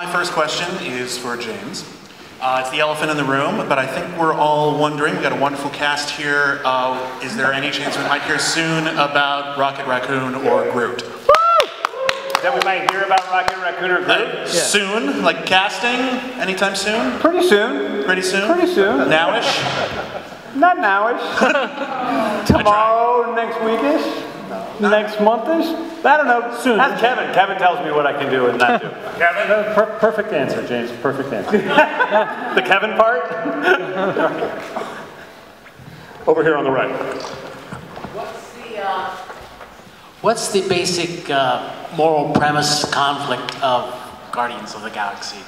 My first question is for James. It's the elephant in the room, but I think we're all wondering, we've got a wonderful cast here, is there any chance we might hear soon about Rocket Raccoon or Groot? That we might hear about Rocket Raccoon or Groot? Soon? Like casting? Anytime soon? Pretty soon. Pretty soon? Pretty soon. Nowish? Not nowish. Tomorrow, next weekish? Next monthish? I don't know. Soon. Ask Kevin. Kevin tells me what I can do and not do. Kevin? Perfect answer, James. Perfect answer. The Kevin part? Over here on the right. What's the basic moral premise conflict of Guardians of the Galaxy?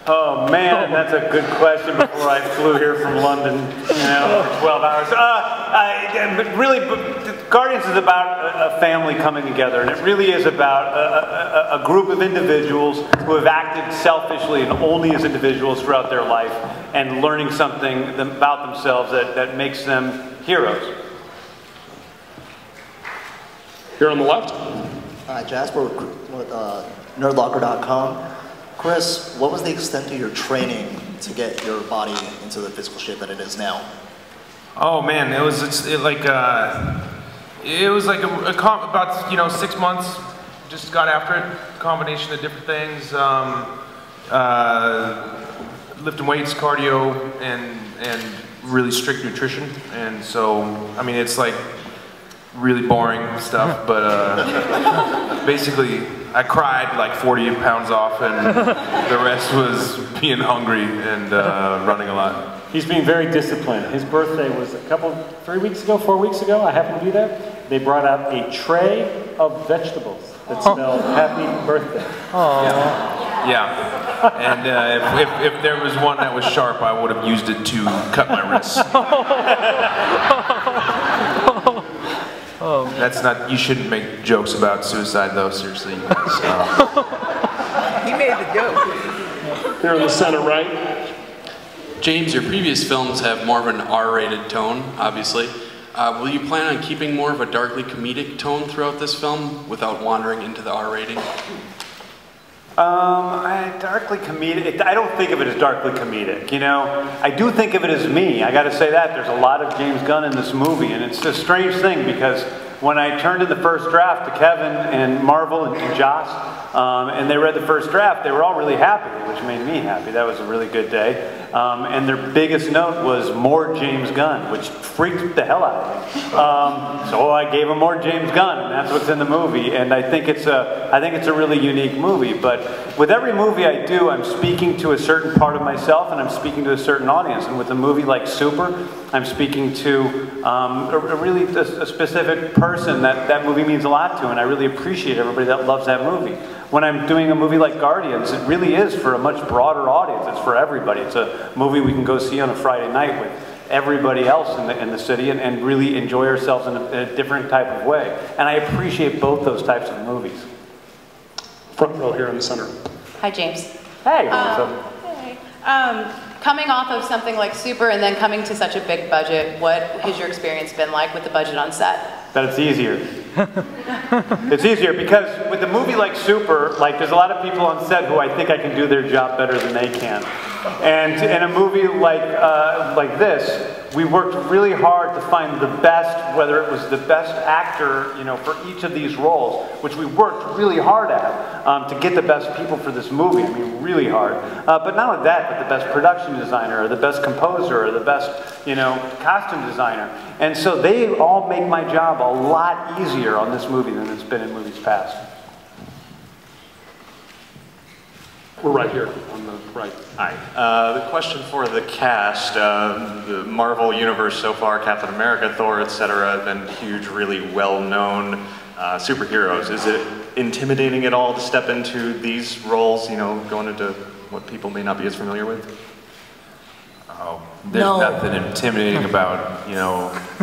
Oh man, that's a good question before I flew here from London, for 12 hours. Really, Guardians is about a family coming together, and it really is about a group of individuals who have acted selfishly and only as individuals throughout their life, and learning something about themselves that makes them heroes. Here on the left. Hi, Jasper with nerdlocker.com. Chris, what was the extent of your training to get your body into the physical shape that it is now? Oh man, it was like about 6 months. Just got after it, combination of different things, lifting weights, cardio, and really strict nutrition. And so, I mean, it's like really boring stuff, but basically I cried like 40 pounds off, and the rest was being hungry and running a lot. He's being very disciplined. His birthday was 4 weeks ago. I happened to be there. They brought out a tray of vegetables that spelled "Happy Birthday." Oh. Yeah. And if there was one that was sharp, I would have used it to cut my wrists. Oh. That's not, you shouldn't make jokes about suicide though, seriously. You guys. He made the joke. Here in the center right. James, your previous films have more of an R-rated tone, obviously. Will you plan on keeping more of a darkly comedic tone throughout this film without wandering into the R rating? Darkly comedic, I don't think of it as darkly comedic, I do think of it as me. I gotta say that. There's a lot of James Gunn in this movie, and it's a strange thing because when I turned in the first draft to Kevin and Marvel and Joss, and they read the first draft, they were all really happy, which made me happy. That was a really good day. And their biggest note was more James Gunn, which freaked the hell out of me. So I gave them more James Gunn, and that's what's in the movie. And I think it's a really unique movie. But with every movie I do, I'm speaking to a certain part of myself, and I'm speaking to a certain audience. And with a movie like Super, I'm speaking to a specific person that movie means a lot to, and I really appreciate everybody that loves that movie. When I'm doing a movie like Guardians, it really is for a much broader audience. It's for everybody. It's a movie we can go see on a Friday night with everybody else in the city and really enjoy ourselves in a different type of way. And I appreciate both those types of movies. Front row here in the center. Hi, James. Hey. Hey. Coming off of something like Super and then coming to such a big budget, what has your experience been like with the budget on set? That it's easier. It's easier because with a movie like Super, there's a lot of people on set who I think I can do their job better than they can. And in a movie like this, we worked really hard to find the best, whether it was the best actor, for each of these roles, which we worked really hard at to get the best people for this movie. I mean, really hard. But not only that, but the best production designer, or the best composer, or the best, costume designer. And so they all make my job a lot easier on this movie than it's been in movies past. We're right here on the right. Hi. The question for the cast, the Marvel Universe so far, Captain America, Thor, etc., have been huge, really well-known superheroes. Is it intimidating at all to step into these roles, going into what people may not be as familiar with? Oh, there's nothing intimidating about,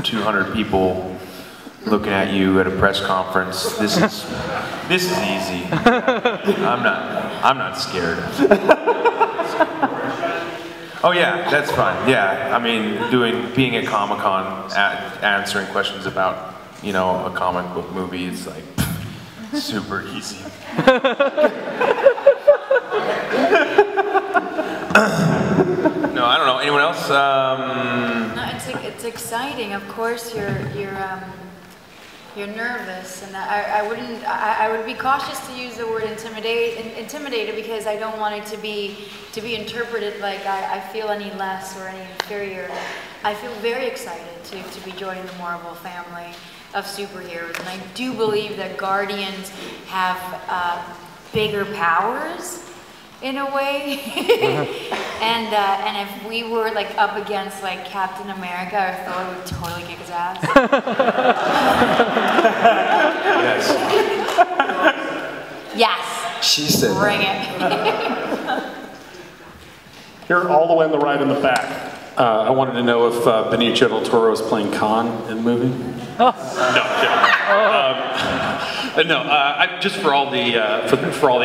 200 people looking at you at a press conference. This is easy. I'm not scared. Oh yeah, that's fine. Yeah, I mean, being at Comic-Con, answering questions about you know, a comic book movie. It's like super easy. No, I don't know. Anyone else? No, it's exciting. Of course, you're nervous, and I would be cautious to use the word intimidated because I don't want it to be interpreted like I feel any less or any inferior. I feel very excited to be joining the Marvel family of superheroes, and I do believe that Guardians have bigger powers in a way. And if we were like up against like Captain America or Thor, would totally kick his ass. Yes. Yes. She said. Bring it. Here, all the way on the right in the back. I wanted to know if Benicio del Toro is playing Khan in the movie. Just for all the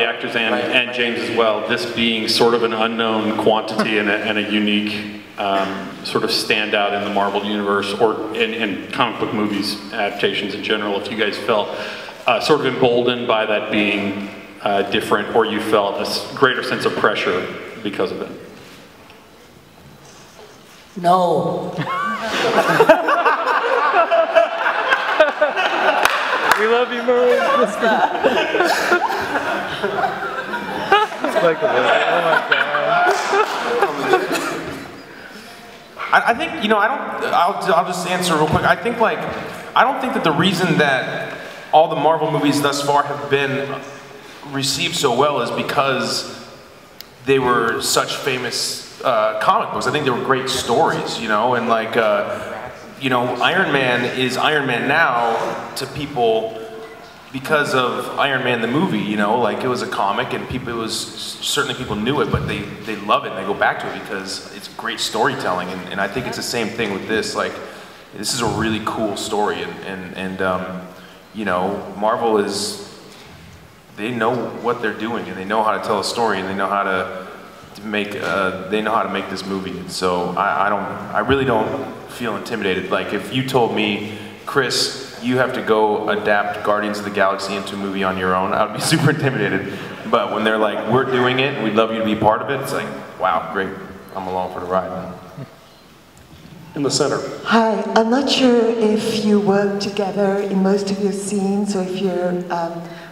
actors and James as well. This being sort of an unknown quantity and a unique sort of standout in the Marvel universe or in comic book movies adaptations in general. If you guys felt sort of emboldened by that being different, or you felt a greater sense of pressure because of it. No. We love you, Murray. It's like the oh my god. I think, you know, I'll just answer real quick. I don't think that the reason that all the Marvel movies thus far have been received so well is because they were such famous comic books. I think they were great stories, you know, and like, you know, Iron Man is Iron Man now to people because of Iron Man the movie, you know, like it was a comic and certainly people knew it, but they love it and they go back to it because it's great storytelling, and I think it's the same thing with this. Like, this is a really cool story, and you know, Marvel they know what they're doing and they know how to tell a story and they know how to make this movie. And so I really don't feel intimidated. Like, if you told me, Chris, you have to go adapt Guardians of the Galaxy into a movie on your own, I'd be super intimidated. But when they're like, we're doing it and we'd love you to be part of it, it's like, wow, great, I'm along for the ride. In the center. Hi, I'm not sure if you work together in most of your scenes or if you're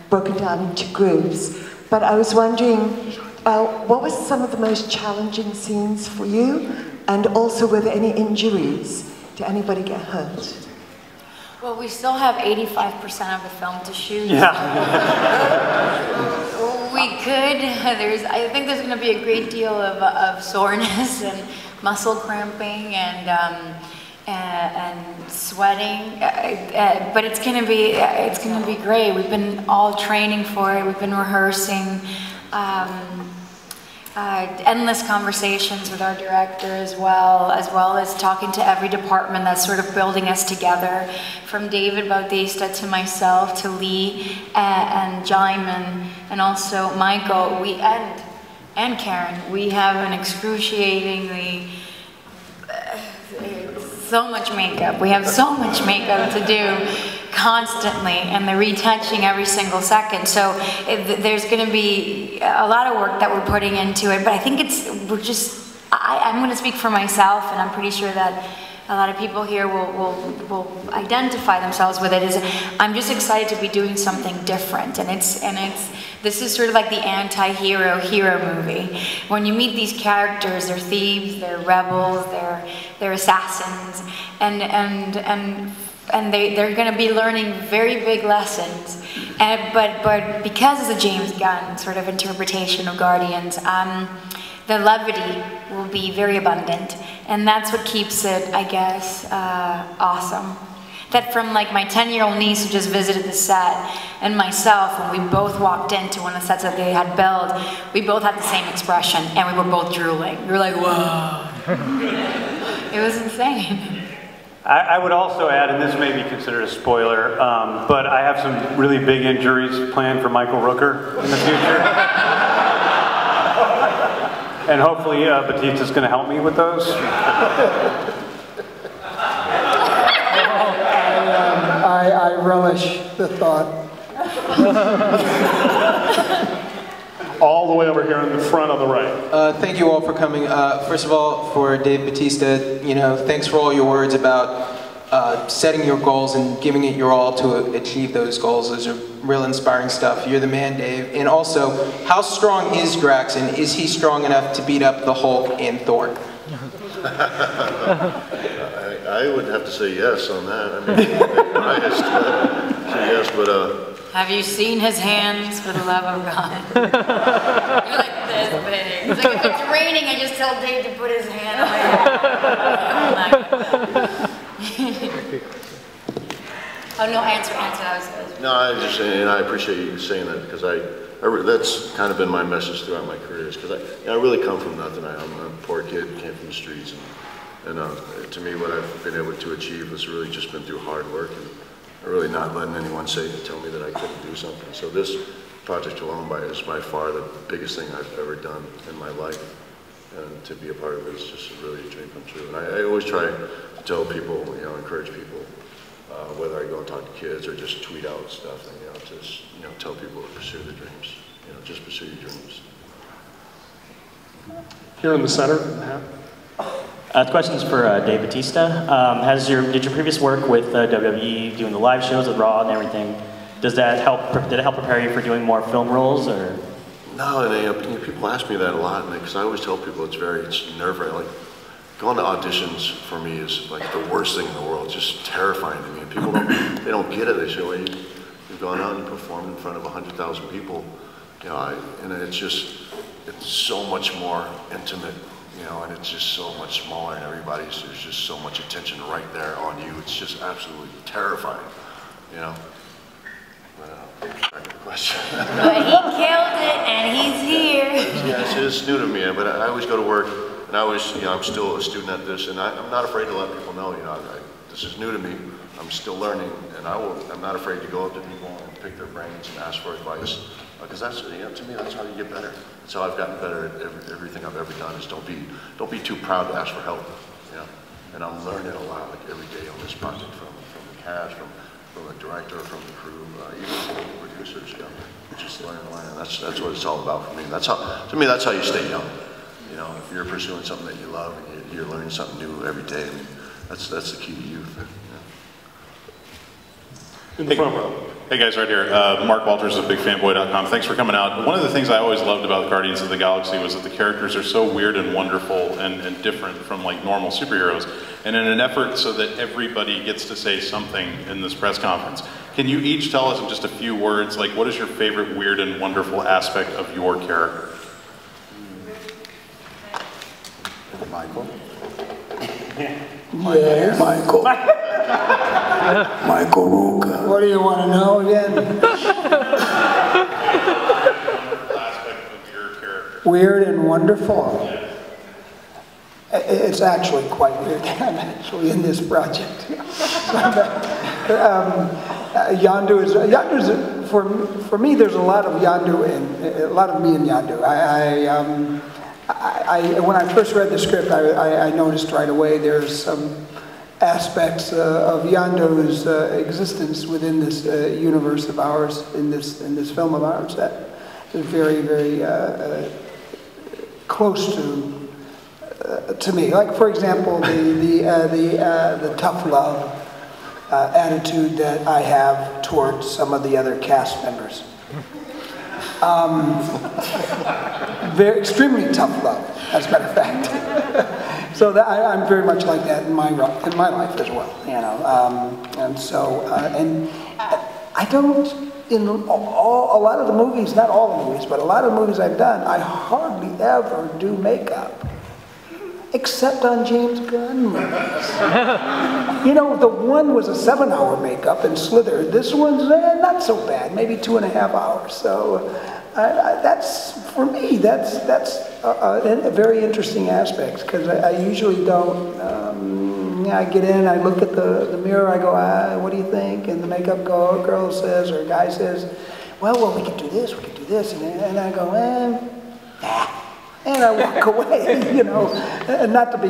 broken down into groups, but I was wondering, what was some of the most challenging scenes for you? And also, were there any injuries? Did anybody get hurt? Well, we still have 85% of the film to shoot. Yeah. We could. I think there's going to be a great deal of soreness and muscle cramping and sweating, but it's going to be great. We've been all training for it. We've been rehearsing. Endless conversations with our director as well as talking to every department that's sort of building us together, from David Bautista to myself to Lee and Djimon and also Michael and Karen. We have an excruciatingly so much makeup. We have so much makeup to do constantly, and they're retouching every single second. So there's going to be a lot of work that we're putting into it, but I think I'm going to speak for myself, and I'm pretty sure that a lot of people here will identify themselves with it. I'm just excited to be doing something different, and this is sort of like the anti-hero movie. When you meet these characters, they're thieves, they're rebels, they're assassins, and they're going to be learning very big lessons. But because it's a James Gunn sort of interpretation of Guardians, the levity will be very abundant, and that's what keeps it, I guess, awesome. That from like my 10-year-old niece who just visited the set and myself, when we both walked into one of the sets that they had built, we both had the same expression and we were both drooling. We were like, whoa. It was insane. I would also add, and this may be considered a spoiler, but I have some really big injuries planned for Michael Rooker in the future. And hopefully Bautista's going to help me with those. I relish the thought. All the way over here in the front on the right. Thank you all for coming. First of all, for Dave Bautista, thanks for all your words about setting your goals and giving it your all to achieve those goals. Those are real inspiring stuff. You're the man, Dave. And also, how strong is Drax, and is he strong enough to beat up the Hulk and Thor? I would have to say yes on that. I mean, yes, but Have you seen his hands, for the love of God? They're like this big. It's like if it's raining, I just tell Dave to put his hand on my head. Oh no, answer. No, I was just saying, and I appreciate you saying that because that's kind of been my message throughout my career. Because I really come from nothing. I'm a poor kid, came from the streets, and to me, what I've been able to achieve has really just been through hard work and really not letting anyone tell me that I couldn't do something. So this project alone is by far the biggest thing I've ever done in my life, and to be a part of it is just really a dream come true. And I always try to tell people, encourage people, whether I go and talk to kids or just tweet out stuff, and just tell people to pursue their dreams. Just pursue your dreams. Here in the center. The question's for Dave Bautista. Did your previous work with WWE, doing the live shows with Raw and everything, did it help prepare you for doing more film roles, or? No, and people ask me that a lot, because I always tell people it's nerve-wracking. Like, going to auditions for me is like the worst thing in the world. It's just terrifying to me. And people don't get it. They say, well, you've gone out and performed in front of 100,000 people, and it's so much more intimate. And it's just so much smaller, and there's just so much attention right there on you. It's just absolutely terrifying, Question. But he killed it, and he's here. Yes, it's new to me, but I always go to work, and I'm still a student at this, and I'm not afraid to let people know, this is new to me. I'm still learning, and I'm not afraid to go up to people and pick their brains and ask for advice, because that's, to me, that's how you get better. That's how I've gotten better at everything I've ever done. Is don't be too proud to ask for help, And I'm learning a lot, like every day on this project, from the cast, from the director, from the crew, even from the producers. Just learning. That's what it's all about for me. That's how you stay young. If you're pursuing something that you love and you're learning something new every day. That's the key to youth. In the front row. Hey guys, right here. Mark Walters of BigFanboy.com. Thanks for coming out. One of the things I always loved about Guardians of the Galaxy was that the characters are so weird and wonderful and different from like normal superheroes. And in an effort so that everybody gets to say something in this press conference, can you each tell us in just a few words, like what is your favorite weird and wonderful aspect of your character? Michael? Yes. Michael. Michael Rooker. What do you want to know again? Weird and wonderful. It's actually quite weird. I'm actually in this project. Yondu is for me. There's a lot of Yondu and a lot of me in Yondu. When I first read the script, I noticed right away there's some aspects of Yondu's existence within this universe of ours, in this film of ours, that is very, very close to me. Like, for example, the tough love attitude that I have towards some of the other cast members. Extremely tough love, as a matter of fact. So I'm very much like that in my life as well, and so and I don't in a lot of the movies, not all the movies, but a lot of the movies I've done, I hardly ever do makeup, except on James Gunn movies. The one was a 7-hour makeup in Slither. This one's not so bad, maybe 2.5 hours. So that's for me. That's a very interesting aspect, because I usually don't. I get in, I look at the mirror, I go, what do you think? And the makeup girl says, or guy says, well, we could do this, and I go, nah. And I walk away, and not to be,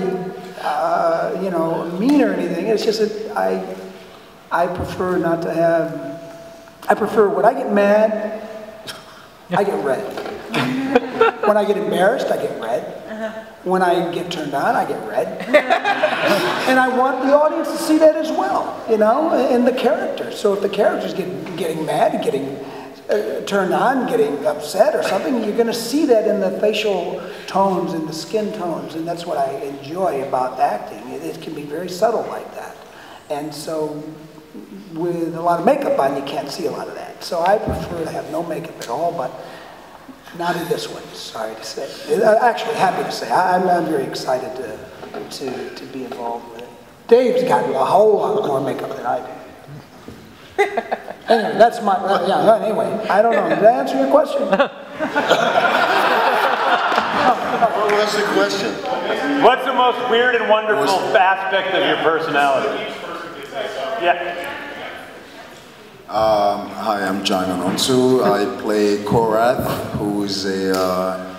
mean or anything. It's just that I I prefer not to have, I prefer when I get mad, I get red. When I get embarrassed, I get red. When I get turned on, I get red. And I want the audience to see that as well, you know, in the characters. So if the character's getting mad, getting turned on, getting upset or something, you're going to see that in the facial tones and the skin tones. And that's what I enjoy about acting. It can be very subtle like that. And so with a lot of makeup on, you can't see a lot of that. So I prefer to have no makeup at all, but not in this one, sorry to say. Actually, happy to say. I'm very excited to be involved with it. Dave's got a whole lot more makeup than I do. Anyway, that's my, yeah, anyway, I don't know. Did I answer your question? What was the question? What's the most weird and wonderful aspect of your personality? Yeah. Hi, I'm Djimon Hounsou. I play Korath, who is a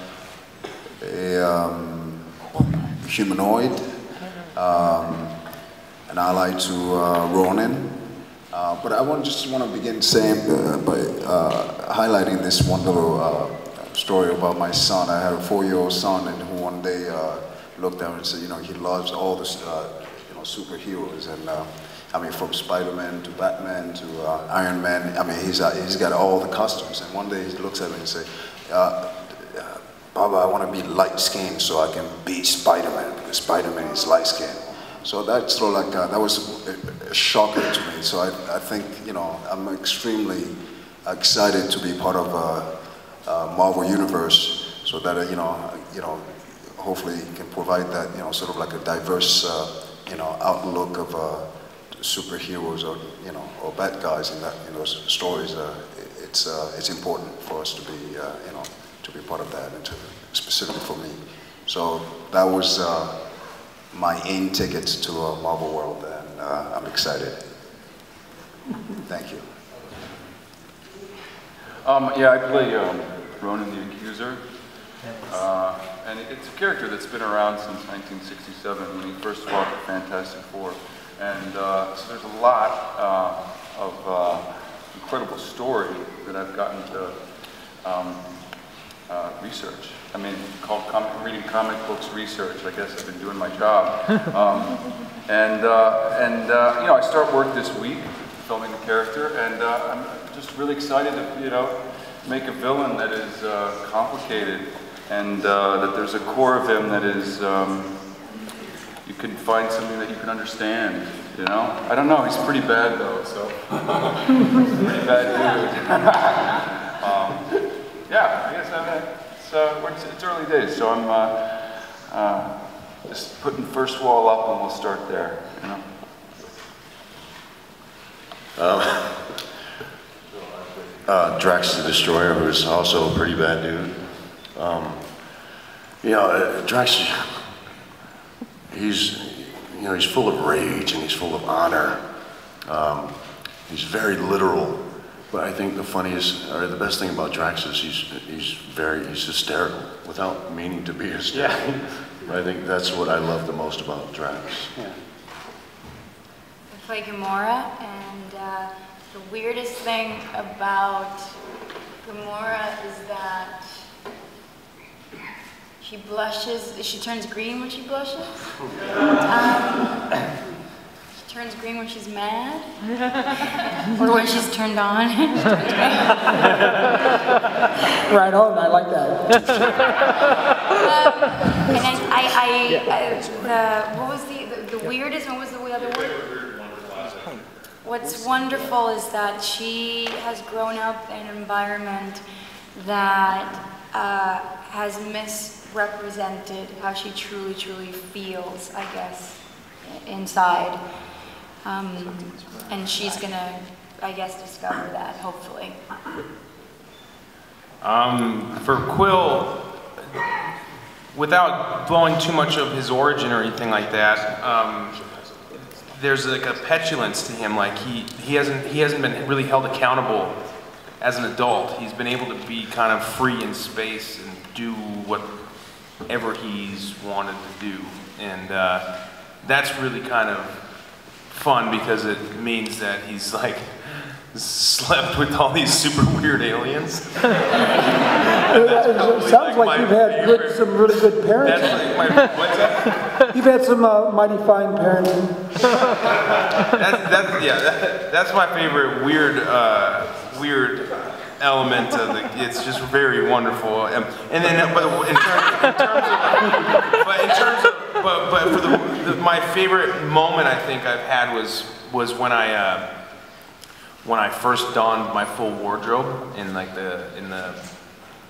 humanoid, and I like to Ronin. But I just want to begin saying by highlighting this one little story about my son. I had a 4-year-old son, and who one day looked at me and said, you know, he loves all the superheroes, and I mean, from Spider-Man to Batman to Iron Man. I mean, he's got all the costumes. And one day he looks at me and says, Baba, I want to be light-skinned so I can be Spider-Man, because Spider-Man is light-skinned. So that's sort of like, that was a shocker to me. So I think, you know, I'm extremely excited to be part of Marvel Universe, so that, you know, hopefully can provide that, you know, sort of like a diverse, you know, outlook of superheroes or, you know, or bad guys in those stories. It's important for us to be, you know, to be part of that, and specifically for me. So that was my in tickets to a Marvel World, and I'm excited. Thank you. Yeah, I play Ronan the Accuser, and it's a character that's been around since 1967 when he first fought the Fantastic Four. And so there's a lot of incredible story that I've gotten to research. I mean, called reading comic books research. I guess I've been doing my job. You know, I start work this week filming the character, and I'm just really excited to, you know, make a villain that is complicated, and that there's a core of him that is. You can find something that you can understand, you know? I don't know, he's pretty bad though, so. He's a pretty bad dude. Yeah, I guess it's early days, so I'm just putting the first wall up and we'll start there, you know? Drax the Destroyer, who's also a pretty bad dude. You know, Drax, he's full of rage and he's full of honor. He's very literal, but I think the funniest, or the best thing about Drax is he's hysterical without meaning to be hysterical. Yeah. I think that's what I love the most about Drax. Yeah. I play Gamora, and the weirdest thing about Gamora is that she blushes, she turns green when she blushes. She turns green when she's mad. Or when she's turned on. Right on, I like that. And what was the weirdest, what was the other word? What's wonderful is that she has grown up in an environment that has misrepresented how she truly feels, I guess, inside. And she's gonna, I guess, discover that, hopefully. For Quill, without blowing too much of his origin or anything like that, there's like a petulance to him. Like he hasn't been really held accountable as an adult. He's been able to be kind of free in space and do whatever he's wanted to do, and that's really kind of fun because it means that he's like slept with all these super weird aliens. It sounds like you've had some really good parenting. That's like what's that? You've had some mighty fine parenting. That's my favorite weird element of the. It's just very wonderful. And then, but my favorite moment I think I've had was when I first donned my full wardrobe in like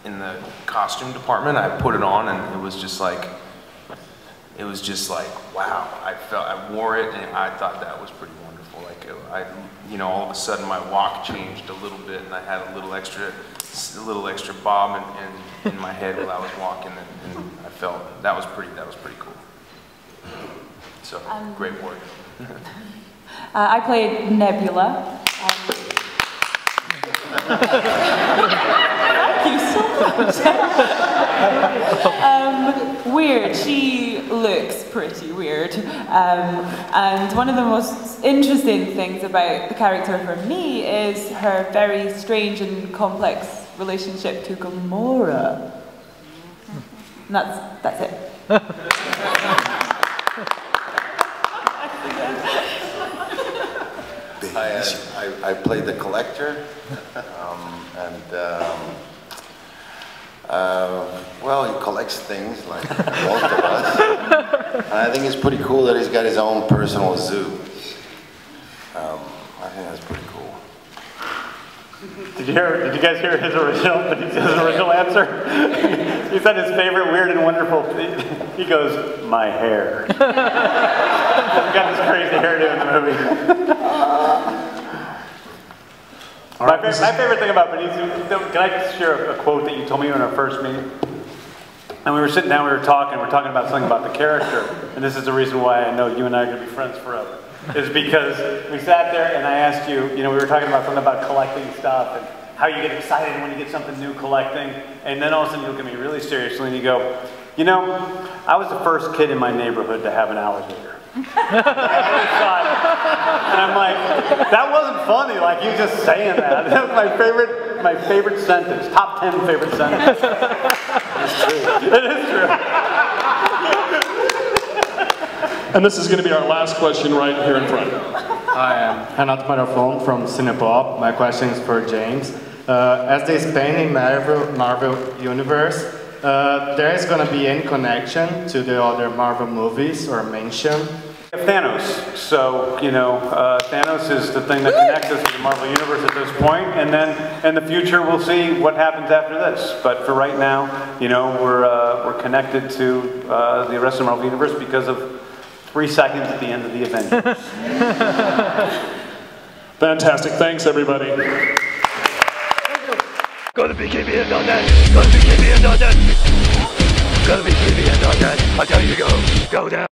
in the costume department. I put it on and it was just like wow. I wore it and I thought that was pretty wonderful. Like all of a sudden my walk changed a little bit and I had a little extra bob in my head while I was walking and I felt that was pretty cool. So great work. I played Nebula. Thank you so much. Weird. She looks pretty weird. And one of the most interesting things about the character for me is her very strange and complex relationship to Gamora. And that's it. I played the collector, well, he collects things like most of us. And I think it's pretty cool that he's got his own personal zoo. I think that's pretty cool. Did you guys hear his original answer? He said his favorite weird and wonderful thing. He goes, my hair. He's got this crazy hairdo in the movie. My favorite thing about Benicio, can I just share a quote that you told me in our first meeting? And we were sitting down, we were talking about something about the character, and this is the reason why I know you and I are going to be friends forever. Is because we sat there and I asked you, we were talking about something about collecting stuff and how you get excited when you get something new collecting, and then all of a sudden you look at me really seriously and you go, I was the first kid in my neighborhood to have an alligator. And I'm like, that wasn't funny, like you just saying that. That was my favorite sentence, top 10 favorite sentence. It's true. It is true. And this is going to be our last question right here in front. Hi, I'm Renato Marafon from Cinepop. My question is for James. As they span in Marvel Universe, there is going to be any connection to the other Marvel movies or mention? Thanos. So, Thanos is the thing that connects us to the Marvel Universe at this point, and then in the future we'll see what happens after this. But for right now, we're connected to the rest of the Marvel Universe because of 3 seconds at the end of the Avengers. Fantastic. Thanks, everybody. Go to BKBN.net. Go to BKBN.net. Go to BKBN.net. I tell you to go. Go down.